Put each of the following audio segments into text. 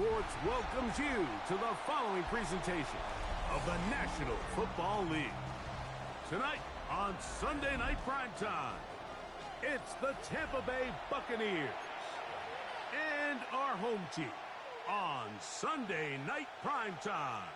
Sports welcomes you to the following presentation of the National Football League. Tonight on Sunday Night Primetime, it's the Tampa Bay Buccaneers and our home team on Sunday Night Primetime.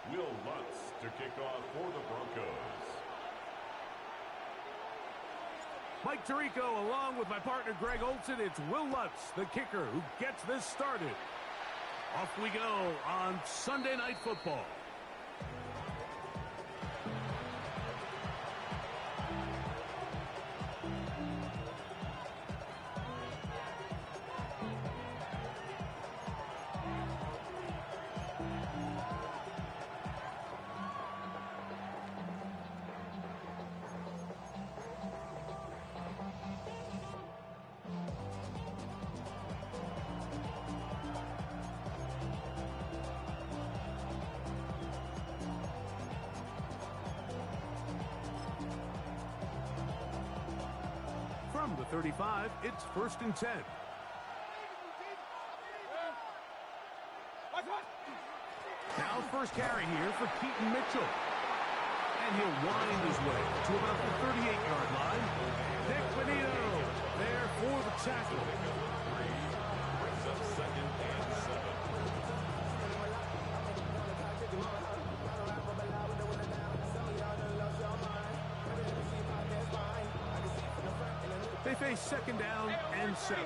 Will Lutz to kick off for the Broncos. Mike Tirico along with my partner Greg Olson. It's Will Lutz, the kicker, who gets this started. Off we go on Sunday Night Football. From the 35, it's 1st and 10. Now first carry here for Keaton Mitchell. And he'll wind his way to about the 38-yard line. Nick Benito there for the tackle. Brings up 2nd and 7. They face 2nd down and 7.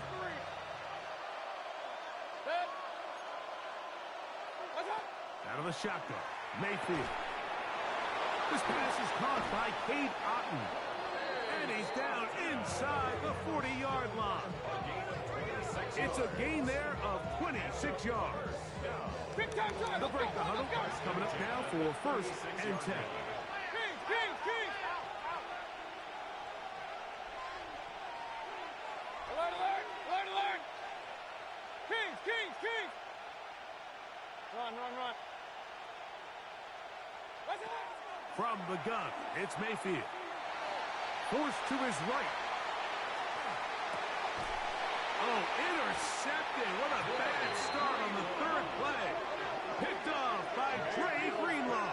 Out of the shotgun, Mayfield. This pass is caught by Cade Otton. And he's down inside the 40-yard line. It's a gain there of 26 yards. They'll break the huddle. Coming up now for 1st and 10. Run. From the gun, it's Mayfield. Forced to his right. Oh, intercepted. What a bad start on the 3rd play. Picked off by Dre Greenlaw.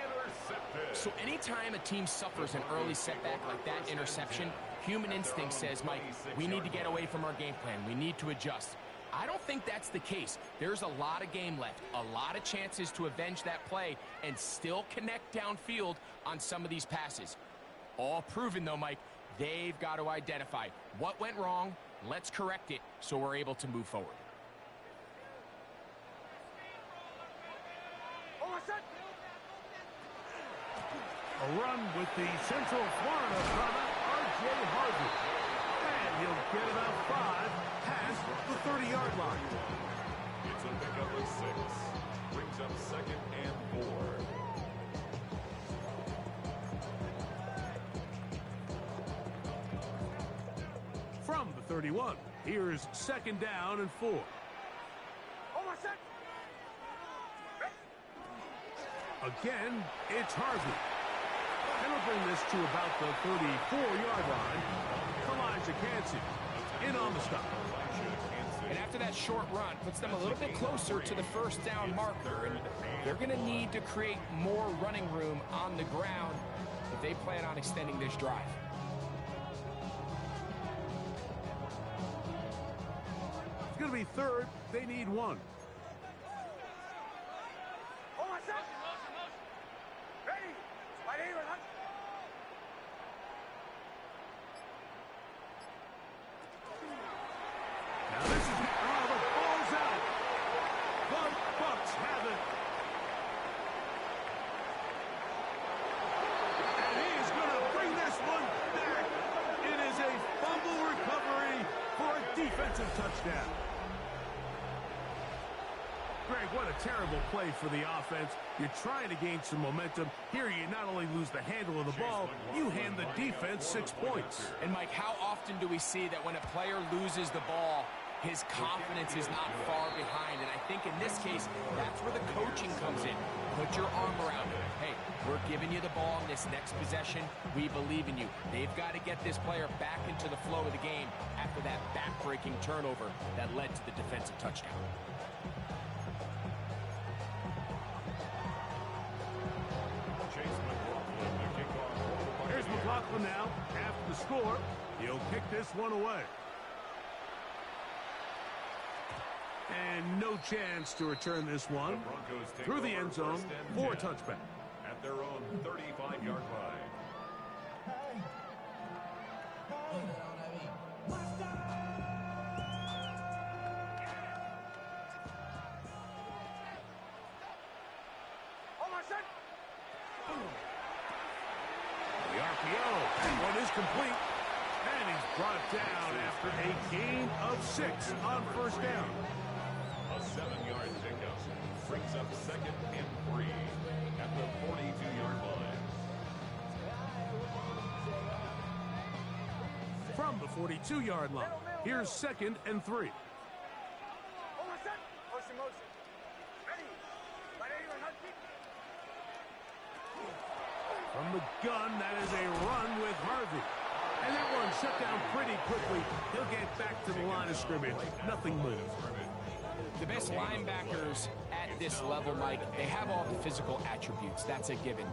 Intercepted. So anytime a team suffers an early setback like that interception, human instinct says, Mike, we need to get away from our game plan. We need to adjust. I don't think that's the case. There's a lot of game left, a lot of chances to avenge that play and still connect downfield on some of these passes. All proven, though, Mike, they've got to identify what went wrong, let's correct it so we're able to move forward. A run with the Central Florida product, R.J. Harvey. And he'll get about 5 past the 30-yard line. It's a pickup of 6. Brings up 2nd and 4. From the 31, here's 2nd down and 4. Again, it's Harvey. And he'll bring this to about the 34-yard line. Elijah Cansey in on the stop. And after that short run, puts them a little bit closer to the 1st down marker. And they're going to need to create more running room on the ground if they plan on extending this drive. It's going to be 3rd. They need 1. Now this is the ball's out. The Bucs have it. And he is going to bring this one back. It is a fumble recovery for a defensive touchdown. Greg, what a terrible play for the offense. You're trying to gain some momentum. Here you not only lose the handle of the ball, you hand the defense 6 points. And Mike, how often do we see that when a player loses the ball, his confidence is not far behind? And I think in this case, that's where the coaching comes in. Put your arm around him. Hey, we're giving you the ball in this next possession. We believe in you. They've got to get this player back into the flow of the game after that back-breaking turnover that led to the defensive touchdown. Here's McLaughlin now. After the score, he'll kick this one away. And no chance to return this one through the end zone for a touchback. At their own 35-yard line. The RPO, and one is complete. And he's brought down after a gain of 6 on first down. A 7-yard pickup brings up 2nd and 3 at the 42-yard line. From the 42-yard line, here's 2nd and 3. From the gun, that is a run with Harvey. And that one shut down pretty quickly. He'll get back to the line of scrimmage. Nothing moves. The best linebackers at this level, Mike, they have all the physical attributes. That's a given.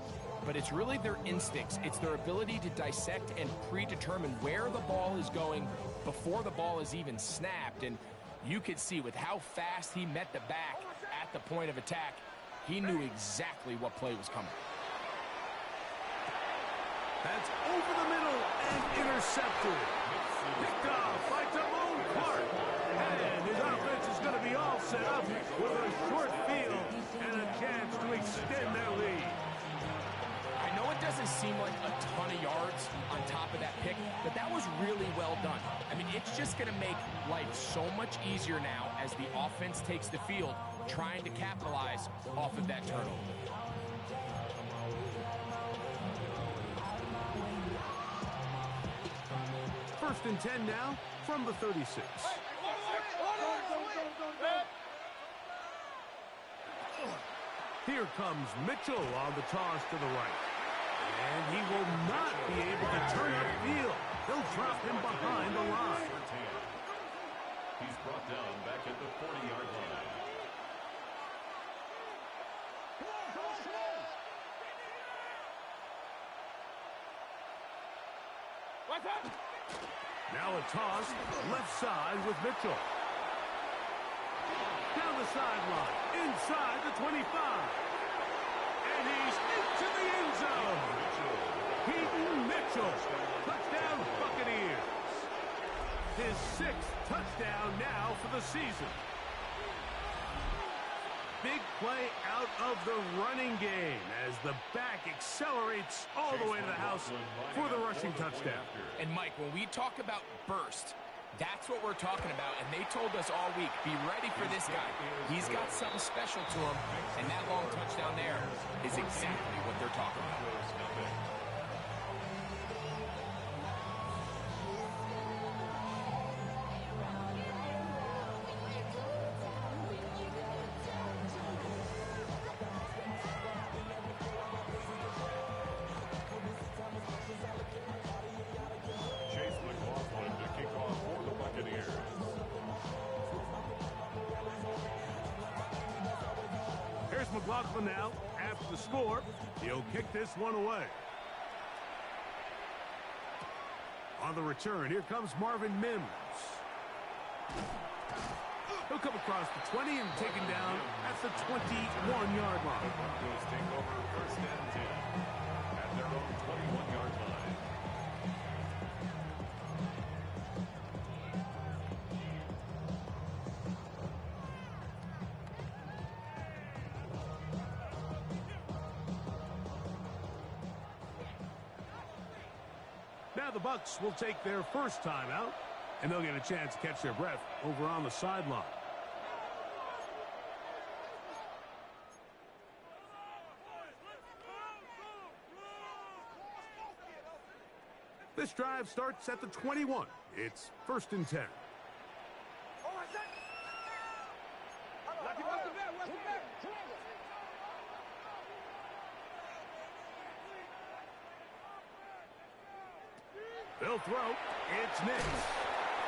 But it's really their instincts. It's their ability to dissect and predetermine where the ball is going before the ball is even snapped. And you could see with how fast he met the back at the point of attack, he knew exactly what play was coming. That's over the middle and intercepted. Picked off by Damone Clark. And his offense is going to be all set up with a short field and a chance to extend their lead. I know it doesn't seem like a ton of yards on top of that pick, but that was really well done. I mean, it's just going to make life so much easier now as the offense takes the field, trying to capitalize off of that turnover. First and 10 now from the 36. Here comes Mitchell on the toss to the right. And he will not be able to turn upfield. They'll drop him behind the line. He's brought down back at the 40-yard line. Now a toss left side with Mitchell. Down the sideline, inside the 25. And he's into the end zone. Keaton Mitchell, touchdown Buccaneers. His 6th touchdown now for the season. Big play out of the running game as the back accelerates all the way to the house for the rushing touchdown. And Mike, when we talk about burst, that's what we're talking about. And they told us all week, be ready for this guy. He's got something special to him. And that long touchdown there is exactly what they're talking about. McLaughlin now, after the score, he'll kick this one away. On the return, here comes Marvin Mims. He'll come across the 20 and taken down at the 21-yard line. The Broncos take over first and 10 at their own 21-yard line. Now the Bucs will take their first timeout, and they'll get a chance to catch their breath over on the sideline. This drive starts at the 21. It's 1st and 10. They'll throw. It's Nix.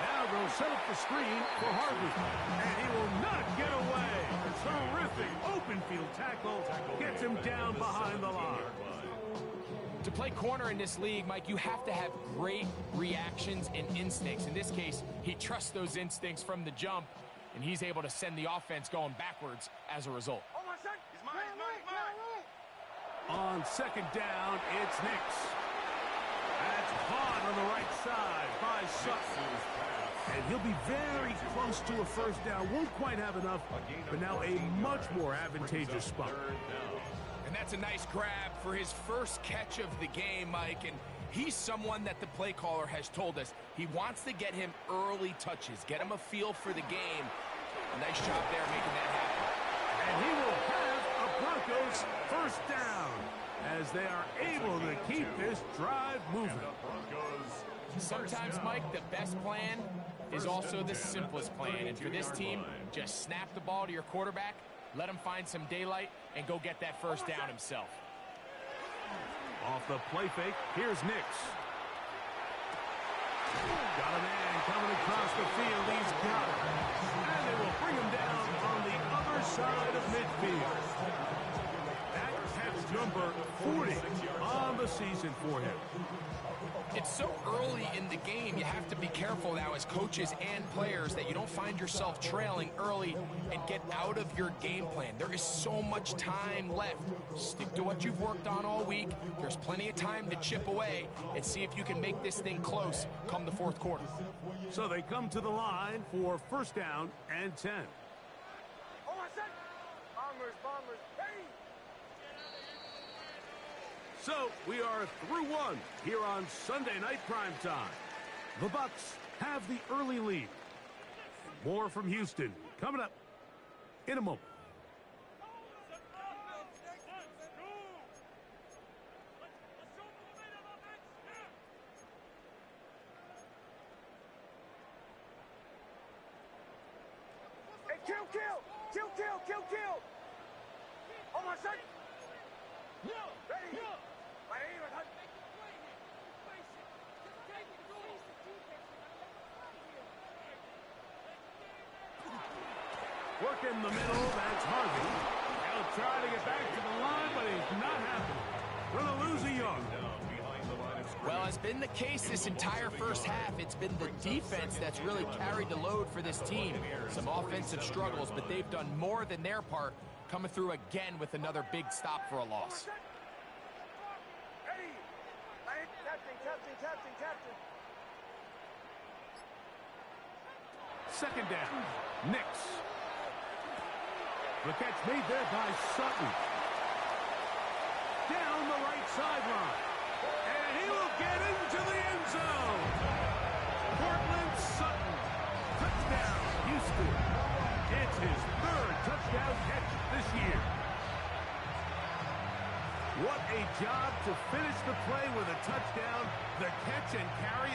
Now they'll set up the screen for Harvey. And he will not get away. Terrific open field tackle. Gets him down behind the line. To play corner in this league, Mike, you have to have great reactions and instincts. In this case, he trusts those instincts from the jump, and he's able to send the offense going backwards as a result. On 2nd down, it's Nix. That's caught on the right side by Sutton. And he'll be very close to a 1st down. Won't quite have enough, but now a much more advantageous spot. And that's a nice grab for his first catch of the game, Mike. And he's someone that the play caller has told us he wants to get him early touches, get him a feel for the game. A nice job there making that happen. And he will have a Broncos 1st down as they are able to keep this drive moving. Sometimes, Mike, the best plan is also the simplest plan. And for this team, just snap the ball to your quarterback, let him find some daylight, and go get that 1st down himself. Off the play fake, here's Nix. Got a man coming across the field. He's got it. And they will bring him down on the other side of midfield. That's catch number 40 on the season for him. It's so early in the game, you have to be careful now as coaches and players that you don't find yourself trailing early and get out of your game plan. There is so much time left. Stick to what you've worked on all week. There's plenty of time to chip away and see if you can make this thing close come the 4th quarter. So they come to the line for 1st down and 10. So we are through 1 here on Sunday Night Primetime. The Bucs have the early lead. More from Houston coming up in a moment. Hey, kill! On my side. Ready. Work in the middle, that's Harvey. He'll try to get back to the line, but he's not happy. Gonna lose a yard. Well, it's been the case this entire 1st half. It's been the defense that's really carried the load for this team. Some offensive struggles, but they've done more than their part, coming through again with another big stop for a loss. Captain. 2nd down, Nix. The catch made there by Sutton. Down the right sideline. And he will get into the end zone. Cortland Sutton. Touchdown, Houston. It's his 3rd touchdown catch this year. What a job to finish the play with a touchdown. The catch and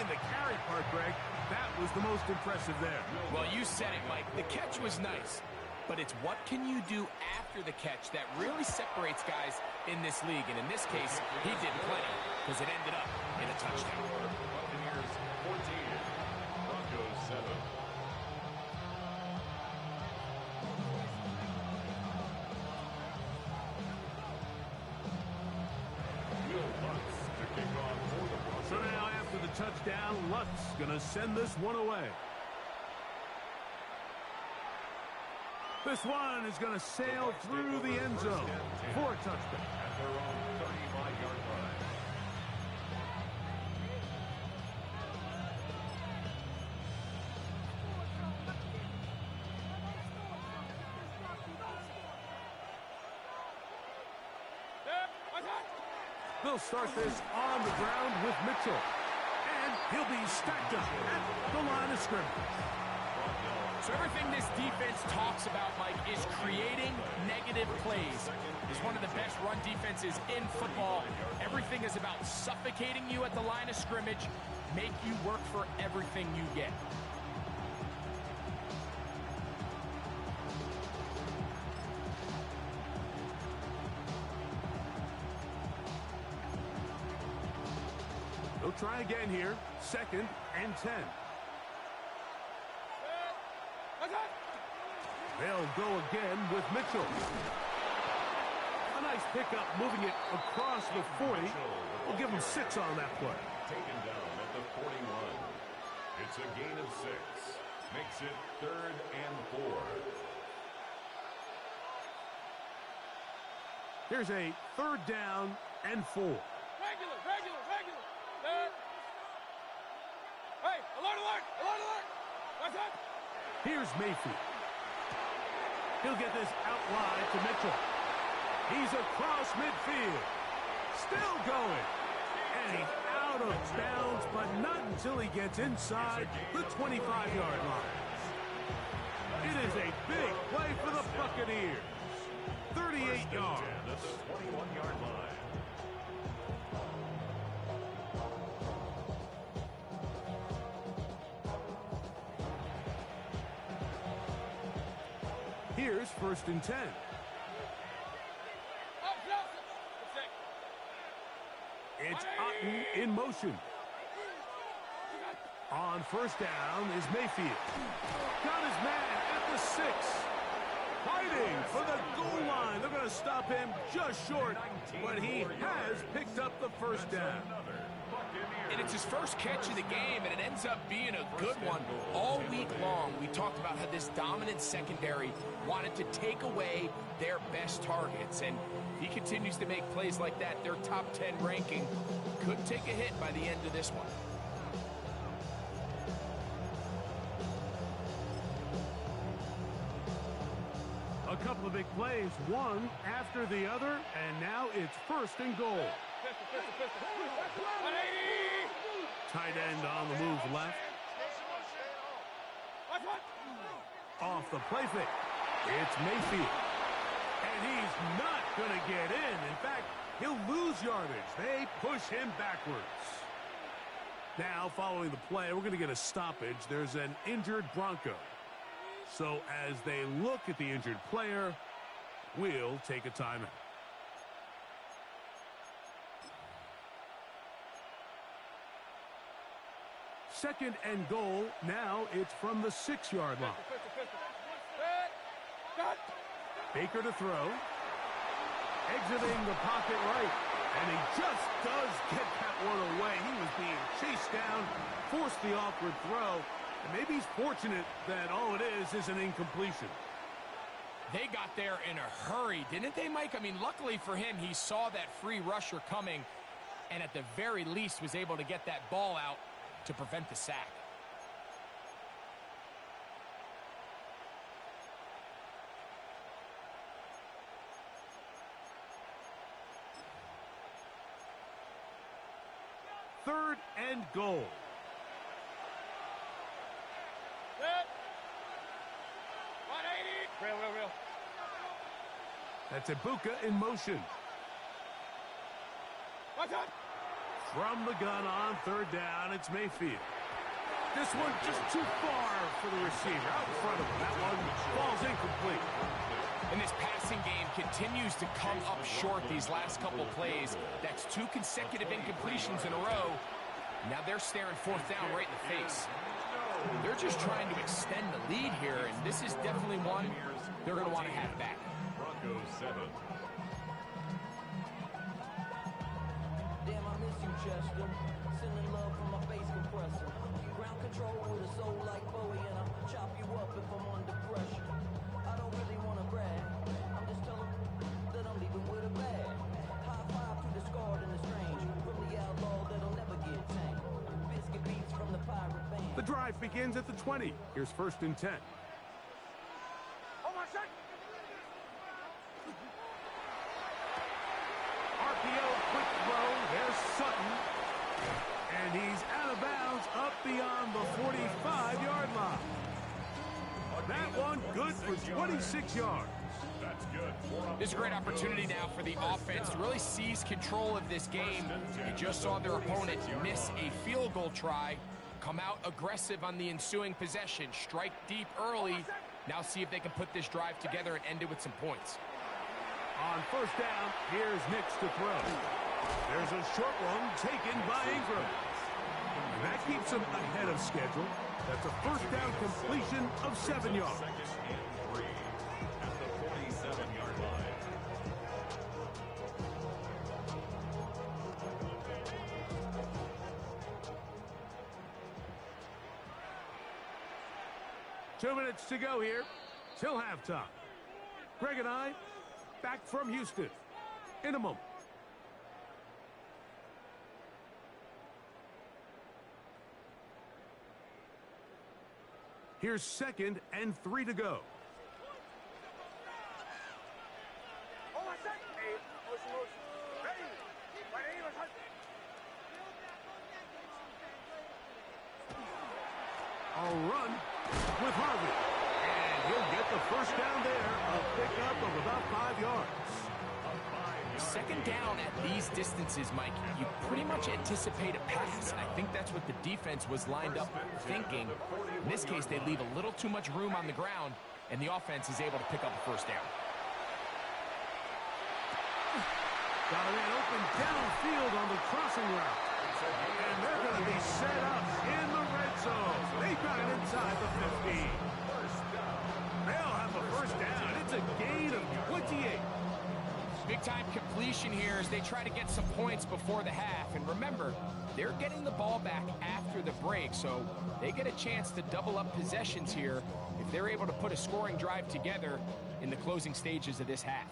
the carry part, Greg, that was the most impressive there. Well, you said it, Mike. The catch was nice, but it's what can you do after the catch that really separates guys in this league. And in this case, he did plenty because it ended up in a touchdown. Buccaneers 14, Broncos 7. So now after the touchdown, Lutz gonna send this one away. This one is gonna sail through the end zone for a touchdown. At their own 35-yard line. They'll start this on the ground with Mitchell. And he'll be stacked up at the line of scrimmage. So everything this defense taught talks about, Mike, is creating negative plays. It's one of the best run defenses in football. Everything is about suffocating you at the line of scrimmage, make you work for everything you get. They'll try again here. 2nd and 10. They'll go again with Mitchell. A nice pickup moving it across the 40. We'll give him 6 on that play. Taken down at the 41. It's a gain of 6. Makes it 3rd and 4. Here's a 3rd down and 4. Regular. Hey, alert. What's up? Here's Mayfield. He'll get this out wide to Mitchell. He's across midfield. Still going. And he's out of bounds, but not until he gets inside the 25-yard line. It is a big play for the Buccaneers. 38 yards. At the 21-yard line. Here's 1st and 10. It's Otten in motion. On 1st down is Mayfield. Got his man at the 6. Fighting for the goal line. They're going to stop him just short, but he has picked up the 1st down. And it's his first catch of the game, and it ends up being a good one. All week long, we talked about how this dominant secondary wanted to take away their best targets. And if he continues to make plays like that, their top 10 ranking could take a hit by the end of this one. A couple of big plays, one after the other, and now it's 1st and goal. Tight end on the move left. Off the play fake. It's Mayfield. And he's not going to get in. In fact, he'll lose yardage. They push him backwards. Now, following the play, we're going to get a stoppage. There's an injured Bronco. So as they look at the injured player, we'll take a timeout. Second and goal. Now it's from the 6-yard line. Baker to throw. Exiting the pocket right. And he just does get that one away. He was being chased down, forced the awkward throw. And maybe he's fortunate that all it is an incompletion. They got there in a hurry, didn't they, Mike? I mean, luckily for him, he saw that free rusher coming and at the very least was able to get that ball out to prevent the sack. Third and goal. Real. That's Ibuka in motion. From the gun on 3rd down, it's Mayfield. This one just too far for the receiver. Out in front of him. That one falls incomplete. And this passing game continues to come up short these last couple plays. That's 2 consecutive incompletions in a row. Now they're staring 4th down right in the face. They're just trying to extend the lead here, and this is definitely one they're going to want to have back. Broncos 7. Damn, I miss you, Chester. Sending love from my face compressor. Ground control with a soul like Bowie, and I'll chop you up if I'm under pressure. I don't really want to brag. I'm just telling that I'm leaving with a bag. High five to the scarred and the strange. From the outlaw that'll never get tamed. Biscuit beats from the pirate band. The drive begins at the 20. Here's 1st and 10. Oh, my son! RPO, quick throw. There's Sutton. And he's out of bounds up beyond the 45-yard line. A That one good for 26 yards. That's good. This is a great opportunity now for the offense to really seize control of this game. You just saw their opponent miss a field goal try, come out aggressive on the ensuing possession, strike deep early. Now see if they can put this drive together and end it with some points. On first down, here's Nix to throw. There's a short one taken by Ingram. And that keeps him ahead of schedule. That's a first down completion of 7 yards. Second and 3 at the 47-yard line. Two minutes to go here till halftime. Greg and I back from Houston in a moment. Here's 2nd and 3 to go. Hold on a second. Hey, motion. Ready. Right here, let's hunt. A run with Harvey. And he'll get the first down there. A pickup of about 5 yards. Second down at these distances, Mike, you pretty much anticipate a pass, and I think that's what the defense was lined up thinking. In this case, they leave a little too much room on the ground, and the offense is able to pick up a first down. Got a man open downfield on the crossing route. And they're going to be set up in the red zone. They got it inside the 15. They'll have the first down. It's a gain of 28. Big-time completion here as they try to get some points before the half. And remember, they're getting the ball back after the break, so they get a chance to double up possessions here if they're able to put a scoring drive together in the closing stages of this half.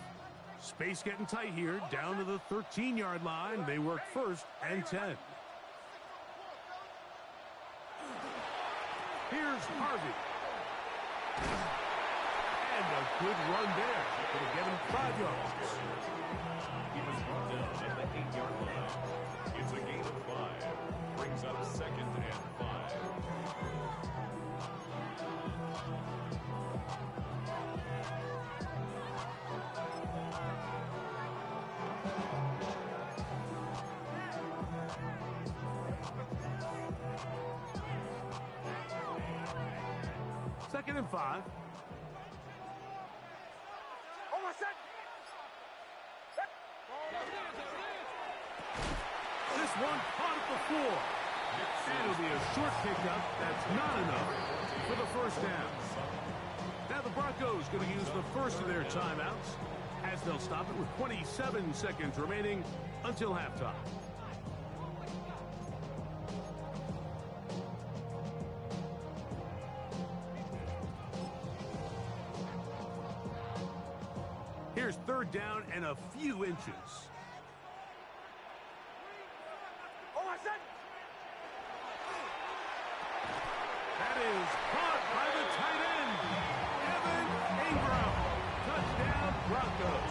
Space getting tight here, down to the 13-yard line. They work 1st and 10. Here's Harvey. And a good run there. It'll get him 5 yards. He was brought down at the 8-yard line. It's a gain of 5. Brings up 2nd and 5. Second and 5. Hold on a second. This one caught at the floor. It'll be a short pickup. That's not enough for the first down. Now the Broncos going to use the first of their timeouts as they'll stop it with 27 seconds remaining until halftime. Here's 3rd down and a few inches. Hold on a second. That is caught by the tight end, Evan Ingram. Touchdown, Broncos.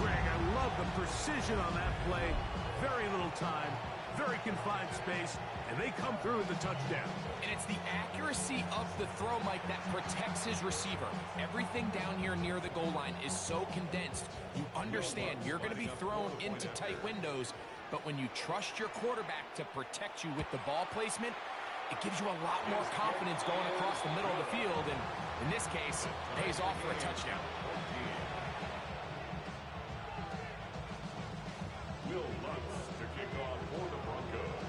Greg, I love the precision on that play. Very little time, very confined space, and they come through with the touchdown. And it's the accuracy of the throw, Mike, that protects his receiver. Everything down here near the goal line is so condensed. You understand you're going to be thrown into tight windows, but when you trust your quarterback to protect you with the ball placement, it gives you a lot more confidence going across the middle of the field, and in this case, pays off for a touchdown. Will Lutz to kick off for the Broncos.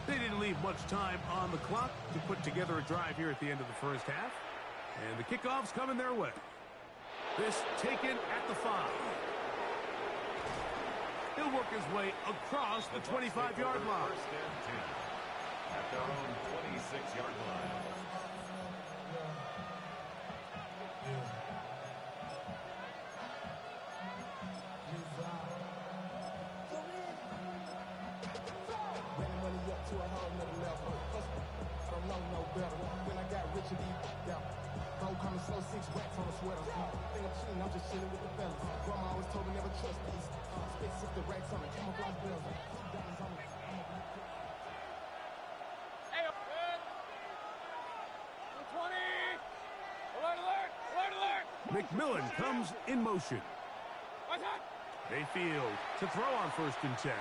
They didn't leave much time on the clock to put together a drive here at the end of the first half. And the kickoff's coming their way. This taken at the 5. He'll work his way across the 25-yard line. 1st and 10 at their own 26-yard line. Slow 6 racks on a sweater. Think I'm cheating, I'm just chilling with the fellas. Grandma always told me never trust these. Spit 60 racks on the camouflage bills. Diamonds on the... McMillan comes in motion. Mayfield to throw on 1st and 10.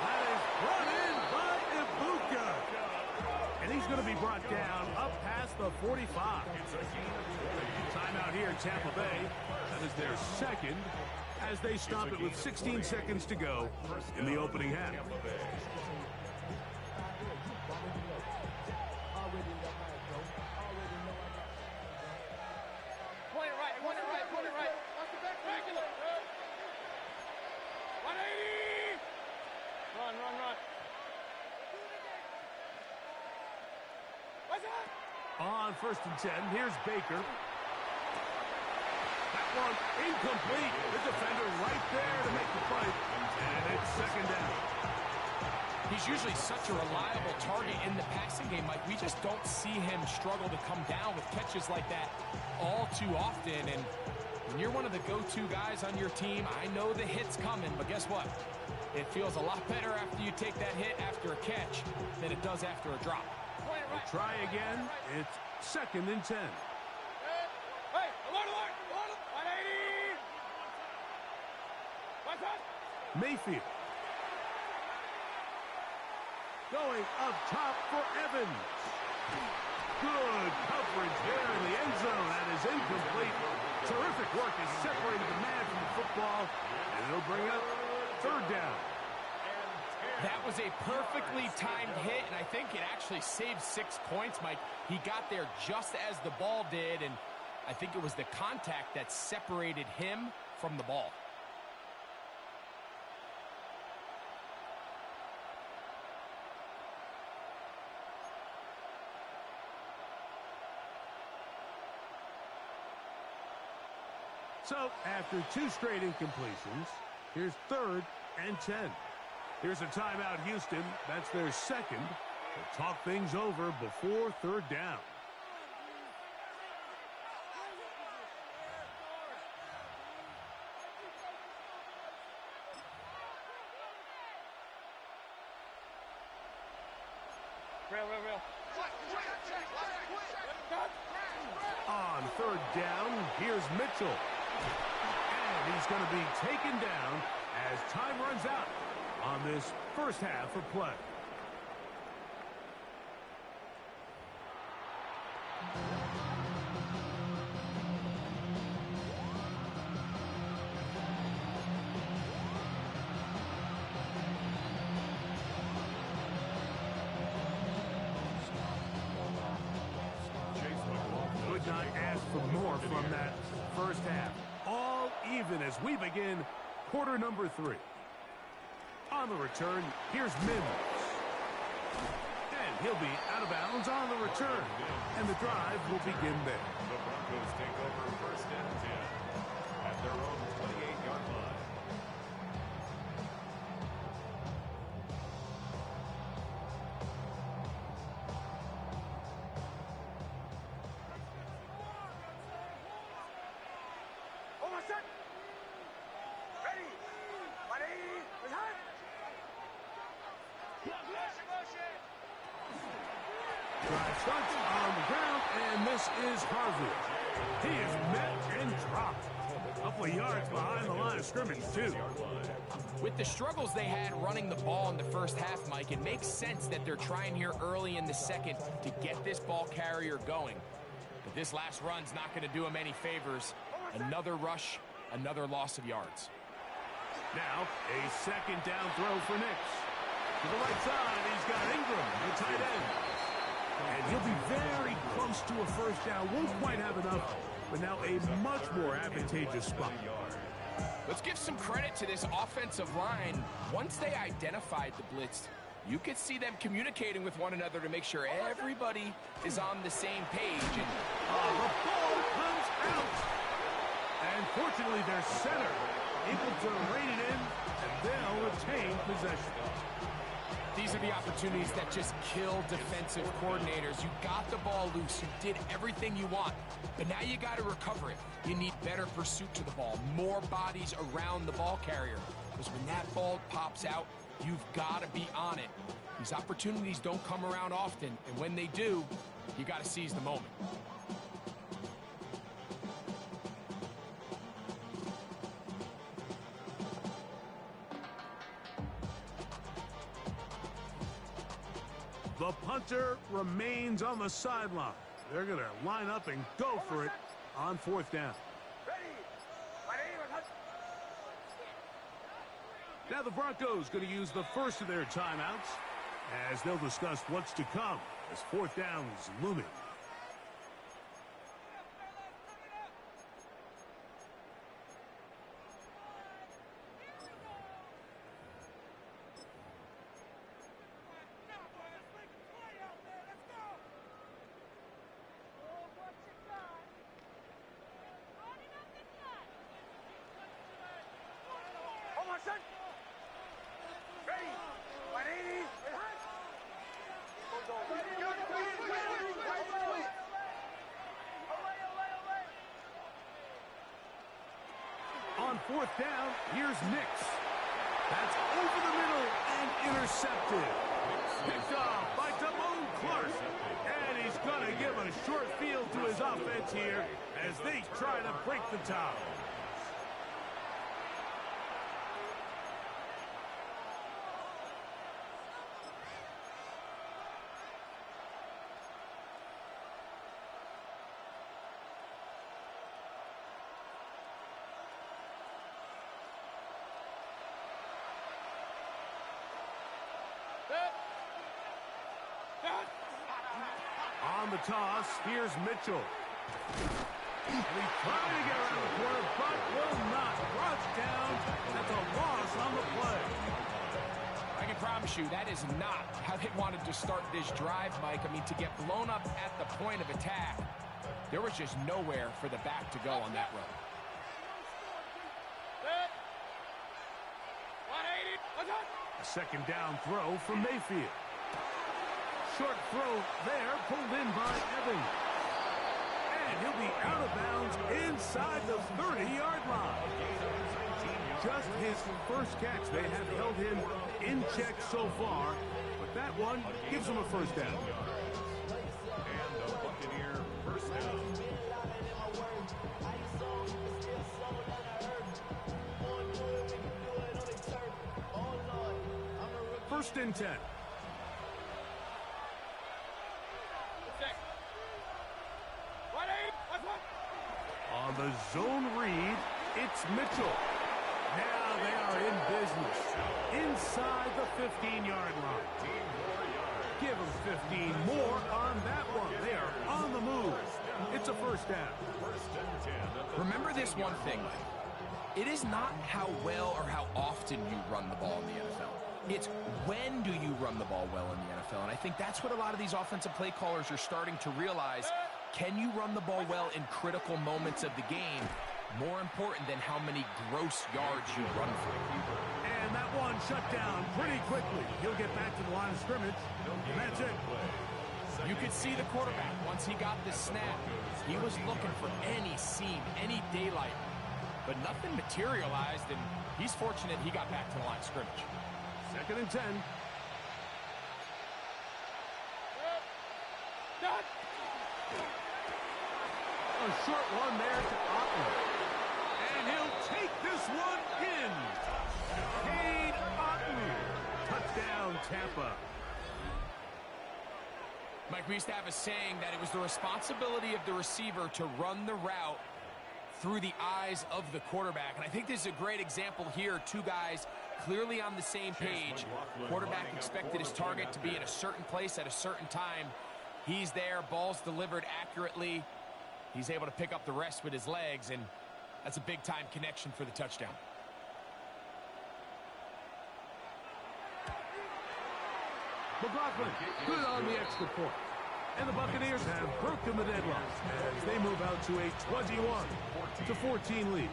That is brought in by Ibuka. And he's going to be brought down up past the 45. Timeout here in Tampa Bay. That is their second as they stop it with 16 seconds to go in the opening half. Point it right, point it right, point it right. Watch the back, regular. 180. Run, run, run. What's that? On 1st and 10, here's Baker. That one incomplete. The defender right there to make the play. And it's 2nd down. He's usually such a reliable target in the passing game, Mike. We just don't see him struggle to come down with catches like that all too often. And when you're one of the go-to guys on your team, I know the hit's coming, but guess what? It feels a lot better after you take that hit after a catch than it does after a drop. We'll try again. It's 2nd and 10. Hey, alert, alert, alert. 180. What's that? Mayfield. Going up top for Evans. Good coverage there in the end zone. That is incomplete. Terrific work has separated the man from the football. And it'll bring up 3rd down. That was a perfectly timed hit, and I think it actually saved 6 points, Mike. He got there just as the ball did, and I think it was the contact that separated him from the ball. So, after 2 straight incompletions, here's 3rd and 10. Here's a timeout, Houston. That's their second. To talk things over before 3rd down. Real. On 3rd down, here's Mitchell. And he's going to be taken down as time runs out on this first half of play. Could not ask for more from that first half. All even as we begin quarter number 3. On the return, here's Mims. And he'll be out of bounds on the return. And the drive will begin there. The Broncos take over 1st and 10 at their own 28-yard line. Almost set. Ready. 180. Return. Drive starts on the ground, and this is Harvey. He is met and dropped. A couple of yards behind the line of scrimmage, too. With the struggles they had running the ball in the first half, Mike, it makes sense that they're trying here early in the second to get this ball carrier going. But this last run's not going to do him any favors. Another rush, another loss of yards. Now, a 2nd down throw for Nix. To the right side, he's got Ingram, the tight end. And he'll be very close to a first down. Won't quite have enough, but now a much more advantageous spot. Let's give some credit to this offensive line. Once they identified the blitz, you could see them communicating with one another to make sure everybody is on the same page. And the ball comes out. And fortunately, their center able to rein it in, and they'll retain possession. These are the opportunities that just kill defensive coordinators. You got the ball loose. You did everything you want. But now you got to recover it. You need better pursuit to the ball, more bodies around the ball carrier. Because when that ball pops out, you've got to be on it. These opportunities don't come around often. And when they do, you got to seize the moment. punter remains on the sideline. They're going to line up and go for it on 4th down. Now the Broncos going to use the first of their timeouts as they'll discuss what's to come as 4th down is looming. On 4th down, here's Nix. That's over the middle and intercepted. Picked off by Damone Clark. And he's going to give a short field to his offense here as they try to break the tie. On the toss, here's Mitchell. And he's trying to get around the corner, but will not. Brought down. That's a loss on the play. I can promise you that is not how they wanted to start this drive, Mike. I mean, to get blown up at the point of attack, there was just nowhere for the back to go on that run. A 2nd down throw from Mayfield. Short throw there, pulled in by Evans. And he'll be out of bounds inside the 30-yard line. Just his first catch. They have held him in check so far, but that one gives him a 1st down. And the Buccaneer 1st down. 1st and 10. On the zone read, it's Mitchell. Now they are in business. Inside the 15-yard line. Give them 15 more on that one. They are on the move. It's a 1st down. Remember this one thing, Mike. It is not how well or how often you run the ball in the NFL. It's when do you run the ball well in the NFL. And I think that's what a lot of these offensive play callers are starting to realize. Can you run the ball well in critical moments of the game? More important than how many gross yards you run for. And that one shut down pretty quickly. He'll get back to the line of scrimmage, and that's it. You could see the quarterback once he got the snap. He was looking for any seam, any daylight. But nothing materialized, and he's fortunate he got back to the line of scrimmage. 2nd and 10. A short one there to Otten. And he'll take this one in. Cade Otten. Touchdown, Tampa. Mike, we used to have a saying that it was the responsibility of the receiver to run the route through the eyes of the quarterback. And I think this is a great example here. Two guys clearly on the same page. Quarterback expected his target to be in a certain place at a certain time. He's there, ball's delivered accurately. He's able to pick up the rest with his legs, and that's a big-time connection for the touchdown. McLaughlin, good on the extra point. And the Buccaneers have broken the deadlock as they move out to a 21-14 lead.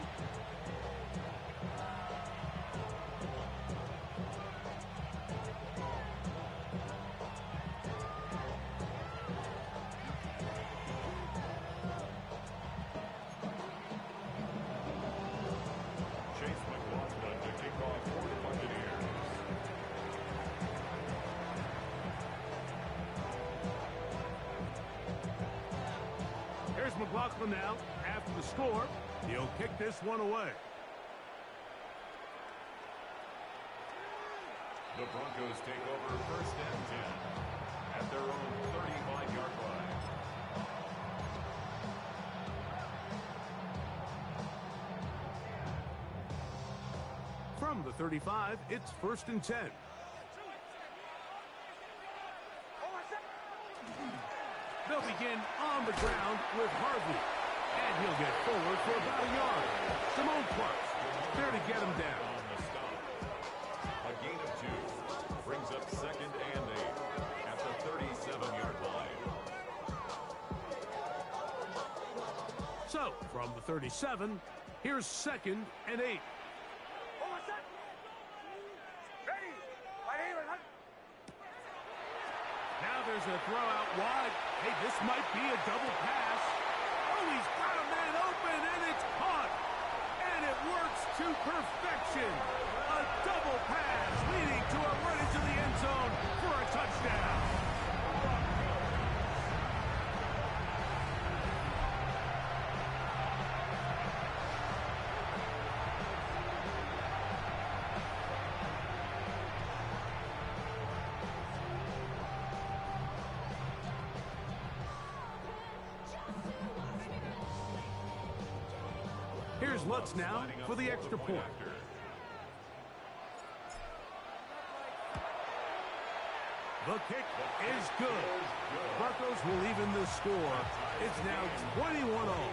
Here's McLaughlin now. After the score, he'll kick this one away. The Broncos take over 1st and 10 at at their own 35-yard line. From the 35, it's 1st and 10. They'll begin on the ground with Harvey. And he'll get forward for about a yard. Simone Clark there to get him down. On the stop. A gain of 2 brings up 2nd and 8 at the 37-yard line. So, from the 37, here's 2nd and 8. Now there's a throw out wide. Hey, this might be a double pass. Oh, he's got a man open, and it's caught. And it works to perfection. A double pass leading to a run into the end zone for a touchdown. Here's Lutz now for the extra point. The kick is good. Broncos will even the score. It's now 21-all.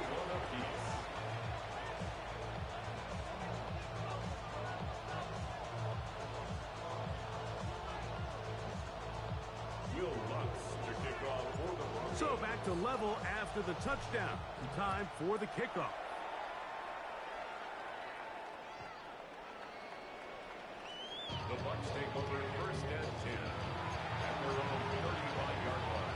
So back to level after the touchdown. Time for the kickoff. The Bucs take over 1st and 10 at their own 35-yard line.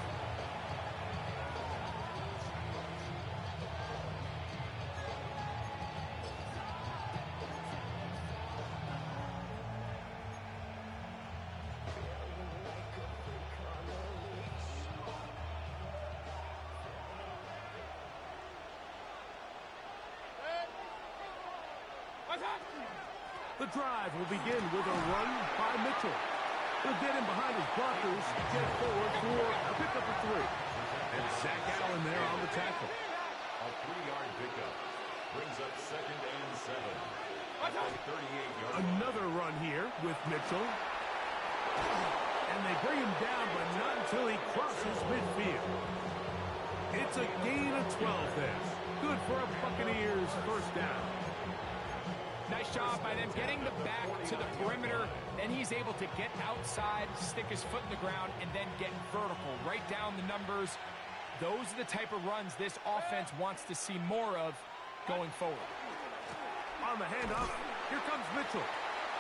The drive will begin with a run by Mitchell. He'll get him behind his blockers, get forward for a pickup of 3. And Zach Allen there on the tackle. A 3-yard pickup brings up 2nd and 7 at the 38-yard line. Another run here with Mitchell. And they bring him down, but not until he crosses midfield. It's a gain of 12 there. Good for a Buccaneers first down. Nice job by them getting the back to the perimeter. Then he's able to get outside, stick his foot in the ground, and then get vertical. Right down the numbers. Those are the type of runs this offense wants to see more of going forward. On the handoff, here comes Mitchell.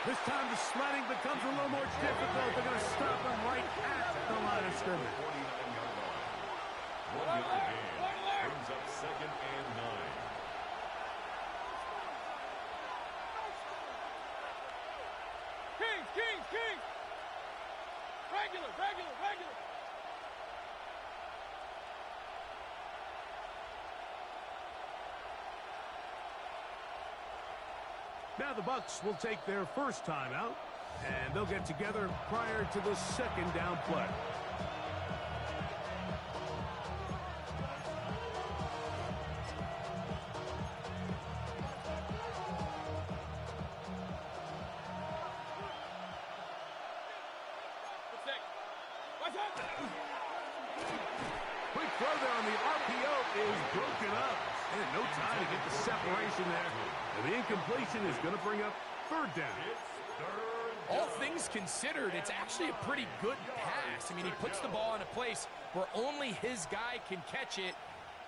This time the sledding becomes a little more difficult. They're going to stop him right at the line of scrimmage. 49-yard line. 1 yard gain brings up 2nd and 9. Kings! Regular! Now the Bucs will take their first time out, and they'll get together prior to the 2nd down play. Quick throw there on the RPO is broken up. And no time to get the separation there. And the incompletion is going to bring up 3rd down. All things considered, it's actually a pretty good pass. I mean, he puts the ball in a place where only his guy can catch it.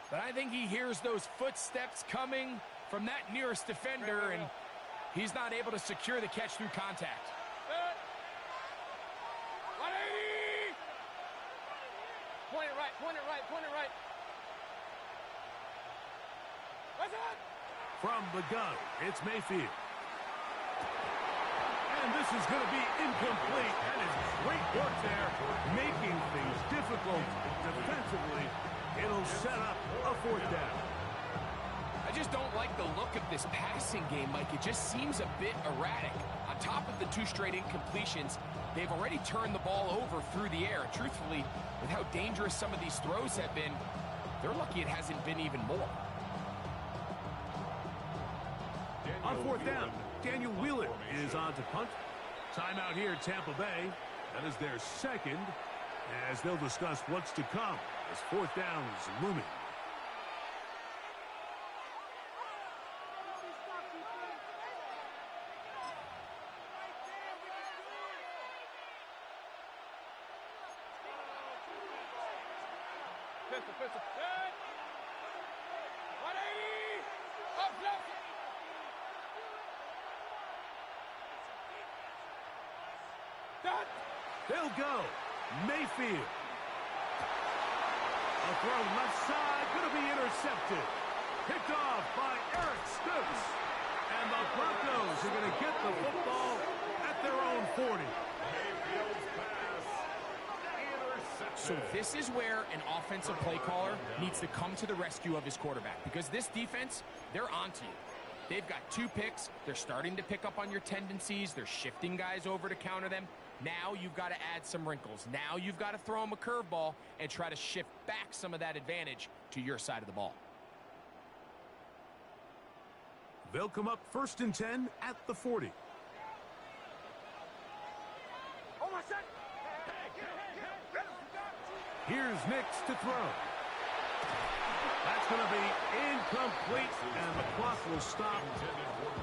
But I think he hears those footsteps coming from that nearest defender, and he's not able to secure the catch through contact. Point it right. What's that? From the gun, it's Mayfield. And this is going to be incomplete. That is great work there, making things difficult defensively. It'll set up a 4th down. I just don't like the look of this passing game, Mike. It just seems a bit erratic. On top of the 2 straight incompletions, They've already turned the ball over through the air. Truthfully, with how dangerous some of these throws have been, they're lucky it hasn't been even more. On fourth down, Daniel Wheeler is on to punt. Timeout here at Tampa Bay. That is their second, as they'll discuss what's to come as fourth down is looming. Pistol. Good. 180. Up left. Done. They'll go. Mayfield. A throw left side, going to be intercepted. Picked off by Eric Stokes. And the Broncos are going to get the football at their own 40. So this is where an offensive play caller needs to come to the rescue of his quarterback, because this defense, they're onto you. They've got 2 picks. They're starting to pick up on your tendencies. They're shifting guys over to counter them. Now you've got to add some wrinkles. Now you've got to throw them a curveball and try to shift back some of that advantage to your side of the ball. They'll come up 1st and 10 at the 40. Here's Nix to throw. That's going to be incomplete, and the clock will stop.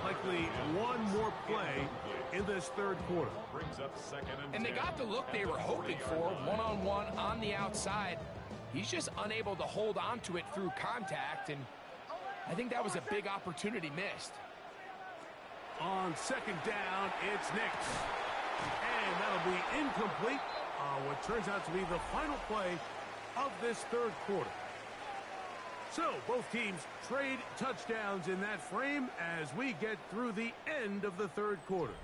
Likely one more play in this third quarter. And they got the look they were hoping for, one-on-one on the outside. He's just unable to hold on to it through contact, and I think that was a big opportunity missed. On 2nd down, it's Nix. And that'll be incomplete. What turns out to be the final play of this third quarter. So both teams trade touchdowns in that frame as we get through the end of the third quarter.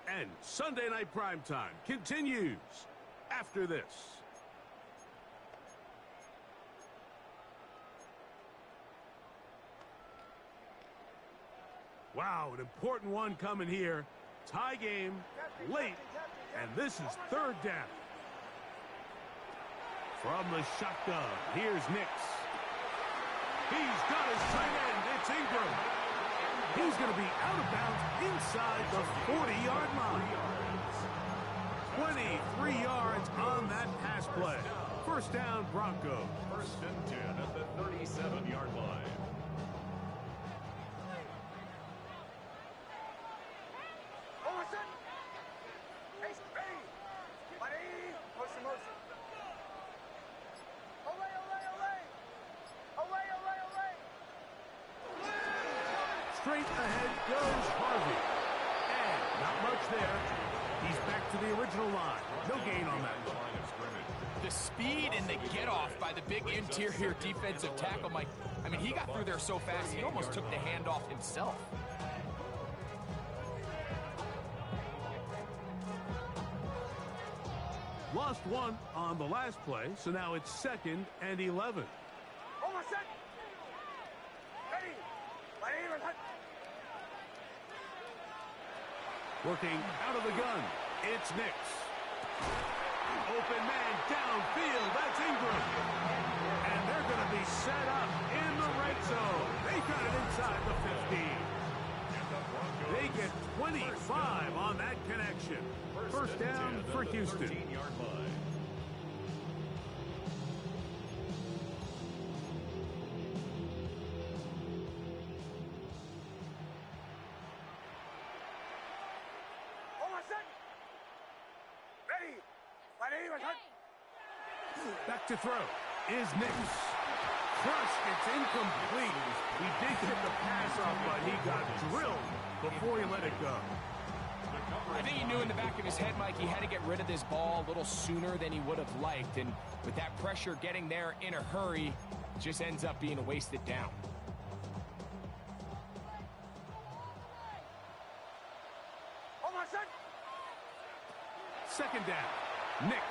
And Sunday Night Primetime continues after this. Wow, an important one coming here. Tie game, late, and this is 3rd down. From the shotgun, here's Nix. He's got his tight end. It's Ingram. He's going to be out of bounds inside the 40-yard line. 23 yards on that pass play. 1st down, Broncos. 1st and 10 at the 37-yard line. Straight ahead goes Harvey. And not much there. He's back to the original line. No gain on that one. The speed and the get-off by the big interior defensive tackle, Mike. I mean, he got through there so fast, he almost took the handoff himself. Lost one on the last play, so now it's 2nd and 11. Working out of the gun, it's Nix. Open man downfield, that's Ingram. And they're going to be set up in the red zone. They got it inside the 15. They get 25 on that connection. 1st down for Houston. Back to throw is Nix. Crushed, it's incomplete. He did get the pass off, but he got drilled before he let it go. I think he knew in the back of his head, Mike, he had to get rid of this ball a little sooner than he would have liked. And with that pressure getting there in a hurry, it just ends up being a wasted down. Second down, Nix.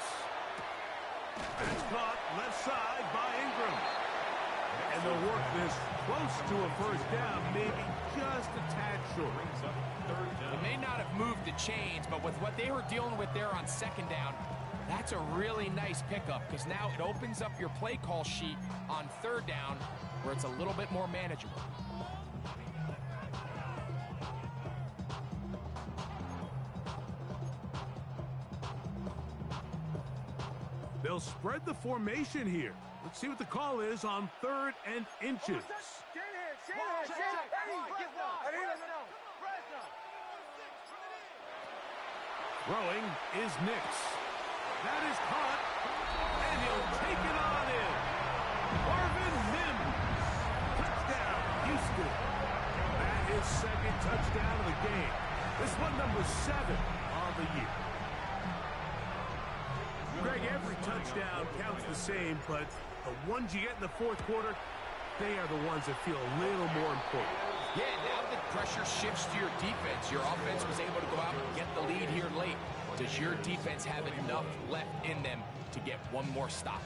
That's caught left side by Ingram. And they'll work this close to a first down, maybe just a tad short. They may not have moved the chains, but with what they were dealing with there on second down, that's a really nice pickup because now it opens up your play call sheet on third down where it's a little bit more manageable. They'll spread the formation here. Let's see what the call is on 3rd and inches. Throwing is Nix. That is caught, and he'll take it on in. Marvin Mims. Touchdown, Houston. That is second touchdown of the game. This one number 7 on the year. Greg, every touchdown counts the same, but the ones you get in the fourth quarter, they are the ones that feel a little more important. Yeah, now that pressure shifts to your defense, your offense was able to go out and get the lead here late. Does your defense have enough left in them to get one more stop?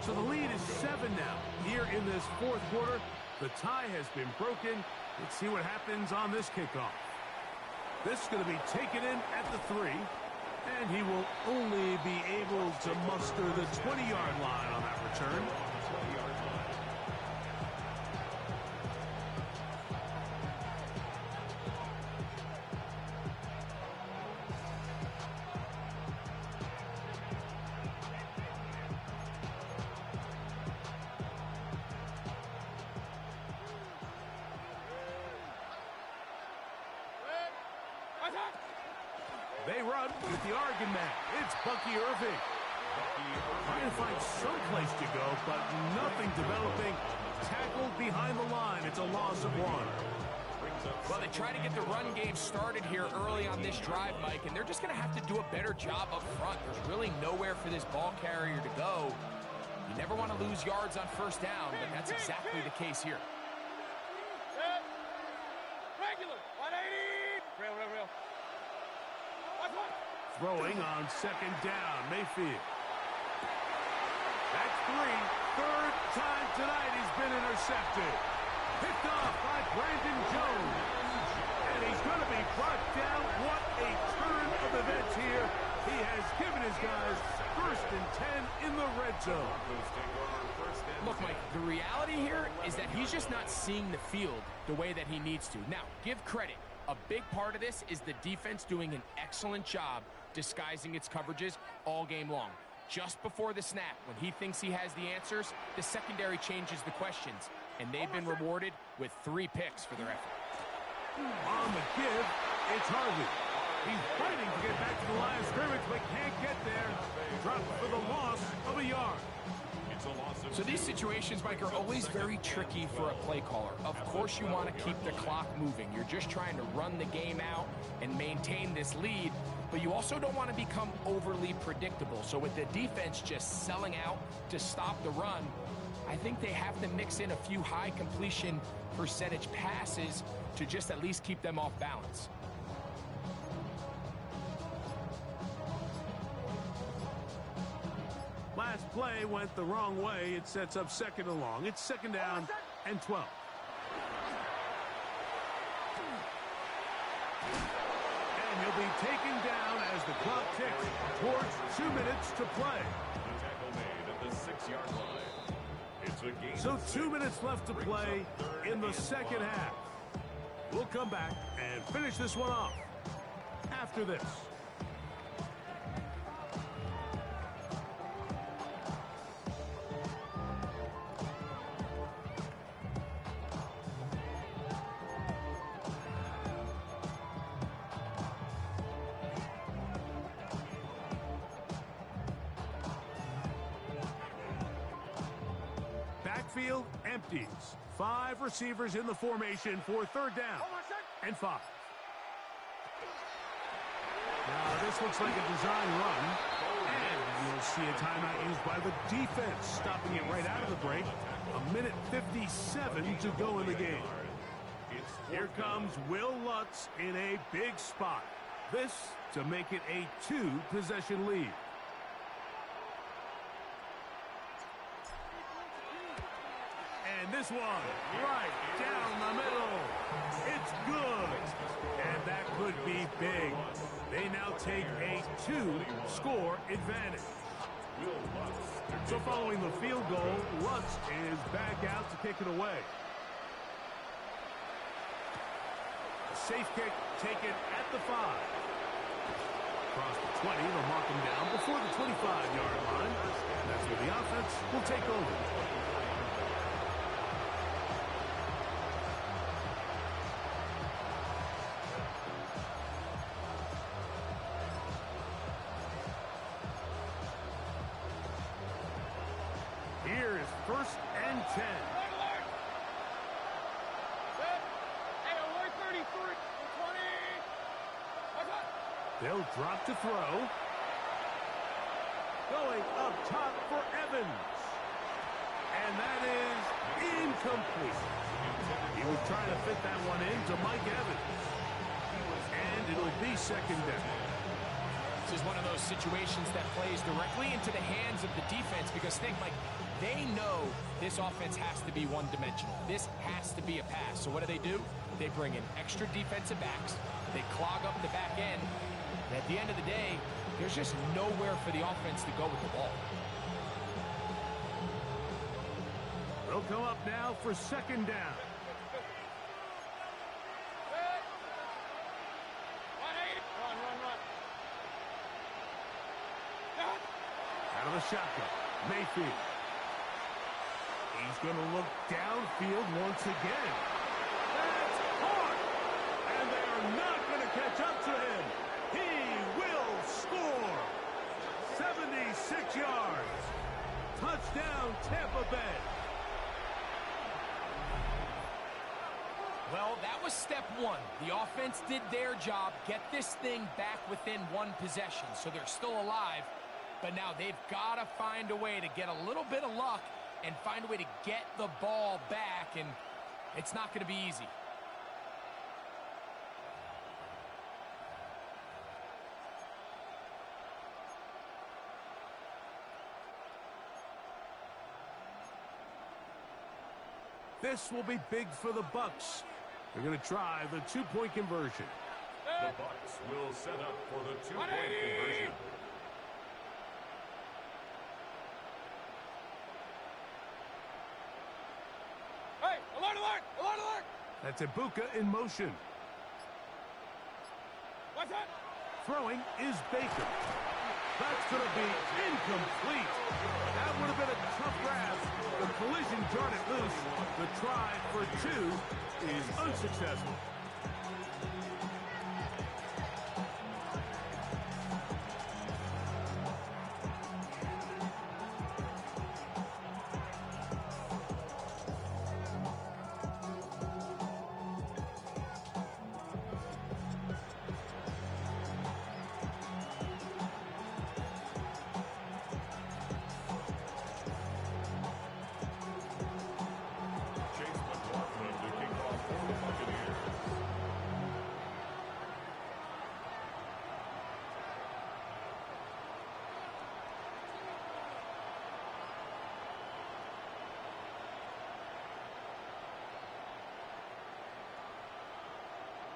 So the lead is 7 now. Here in this fourth quarter, the tie has been broken. Let's see what happens on this kickoff. This is going to be taken in at the 3, and he will only be able to muster the 20-yard line on that return. They run with the Oregon man. It's Bucky Irving. Trying to find some place to go, but nothing developing. Tackled behind the line. It's a loss of 1. Well, they try to get the run game started here early on this drive, Mike, and they're just going to have to do a better job up front. There's really nowhere for this ball carrier to go. You never want to lose yards on first down, but that's exactly the case here. Regular. 180. Real. Throwing on second down, Mayfield. That's 3. Third time tonight he's been intercepted. Picked off by Brandon Jones. And he's going to be brought down. What a turn of events here. He has given his guys 1st and 10 in the red zone. Look, Mike, the reality here is that he's just not seeing the field the way that he needs to. Now, give credit. A big part of this is the defense doing an excellent job disguising its coverages all game long. Just before the snap, when he thinks he has the answers, the secondary changes the questions, and they've been rewarded with 3 picks for their effort. On the give, it's Harvey. He's fighting to get back to the line of scrimmage, but can't get there. Dropped for the loss of a yard. So these situations, Mike, are always very tricky for a play caller. Of course you want to keep the clock moving. You're just trying to run the game out and maintain this lead, but you also don't want to become overly predictable. So with the defense just selling out to stop the run, I think they have to mix in a few high completion percentage passes to just at least keep them off balance. Last play went the wrong way. It sets up 2nd and long. It's 2nd down and 12. And he'll be taken down as the clock ticks towards 2 minutes to play. Tackle made at the 6-yard line. It's a game. So 2 minutes left to play in the second half. We'll come back and finish this one off after this. Backfield empties. 5 receivers in the formation for 3rd down and 5. Now this looks like a design run, and you'll see a timeout used by the defense, stopping it right out of the break. A minute 57 to go in the game. Here comes Will Lutz in a big spot. This to make it a 2-possession lead. And this one, right down the middle. It's good. And that could be big. They now take a 2-score advantage. So following the field goal, Lutz is back out to kick it away. A safe kick taken at the 5. Across the 20, they'll mark him down before the 25-yard line. And that's where the offense will take over. Here is 1st and 10. They'll drop to throw. Going up top for Evans. And that is incomplete. He was trying to fit that one into Mike Evans. And it'll be 2nd down. This is one of those situations that plays directly into the hands of the defense because Mike, they know this offense has to be one-dimensional. This has to be a pass. So what do? They bring in extra defensive backs. They clog up the back end. And at the end of the day, there's just nowhere for the offense to go with the ball. They'll come up now for 2nd down. Out of the shotgun, Mayfield. He's going to look downfield once again. That's caught! And they are not going to catch up to him. He will score. 76 yards. Touchdown, Tampa Bay. Well, that was step 1. The offense did their job, get this thing back within 1 possession, so they're still alive. But now they've got to find a way to get a little bit of luck and find a way to get the ball back, and it's not going to be easy. This will be big for the Bucs. They're going to try the 2-point conversion. The Bucs will set up for the 2-point conversion. Hey, alert, alert, alert, alert! That's Ibuka in motion. What's that? Throwing is Baker. That's going to be incomplete. That would have been a tough grab. The collision jarred it loose. The try for 2 is unsuccessful.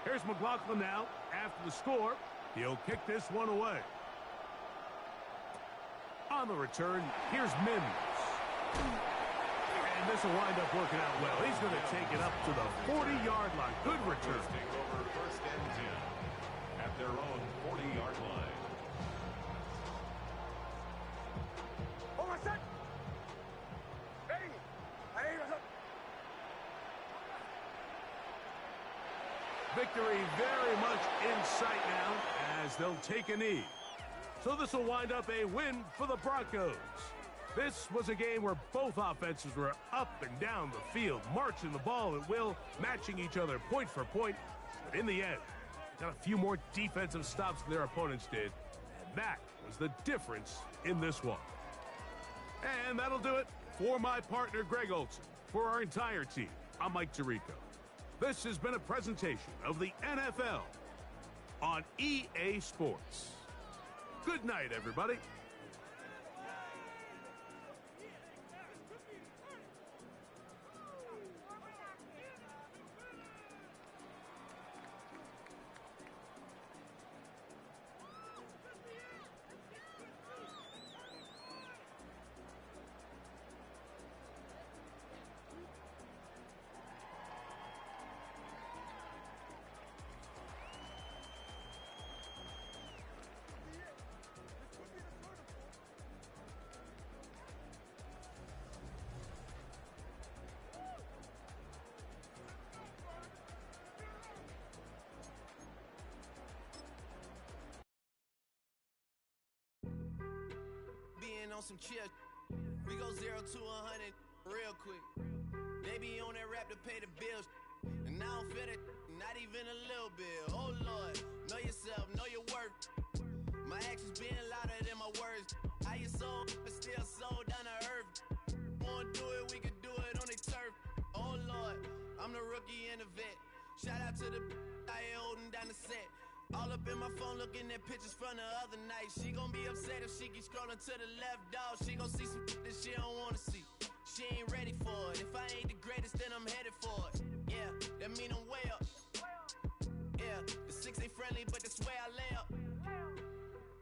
Here's McLaughlin now. After the score, he'll kick this one away. On the return, here's Mims. And this will wind up working out well. He's going to take it up to the 40-yard line. Good return. Take over 1st and 10 at their own 40-yard line. Hold on a sec. Hey, Victory very much in sight now as they'll take a knee. So this will wind up a win for the Broncos. This was a game where both offenses were up and down the field, marching the ball at will, matching each other point for point. But in the end, got a few more defensive stops than their opponents did. And that was the difference in this one. And that'll do it For my partner, Greg Olson, for our entire team, I'm Mike Tirico. This has been a presentation of the NFL on EA Sports. Good night, everybody. Being on some chill, we go 0 to 100 real quick. They be on that rap to pay the bills, and I don't feel it, not even a little bit. Oh Lord, know yourself, know your worth. My actions being louder than my words. How you sold, but still sold down to earth. Wanna do it, we could do it on the turf. Oh Lord, I'm the rookie and the vet. Shout out to the I ain't holding down the set. All up in my phone looking at pictures from the other night. She gon' be upset if she keep scrolling to the left, dog. She gon' see some that she don't wanna see. She ain't ready for it. If I ain't the greatest, then I'm headed for it. Yeah, that mean I'm way up. Yeah, the 6 ain't friendly, but that's where I lay up.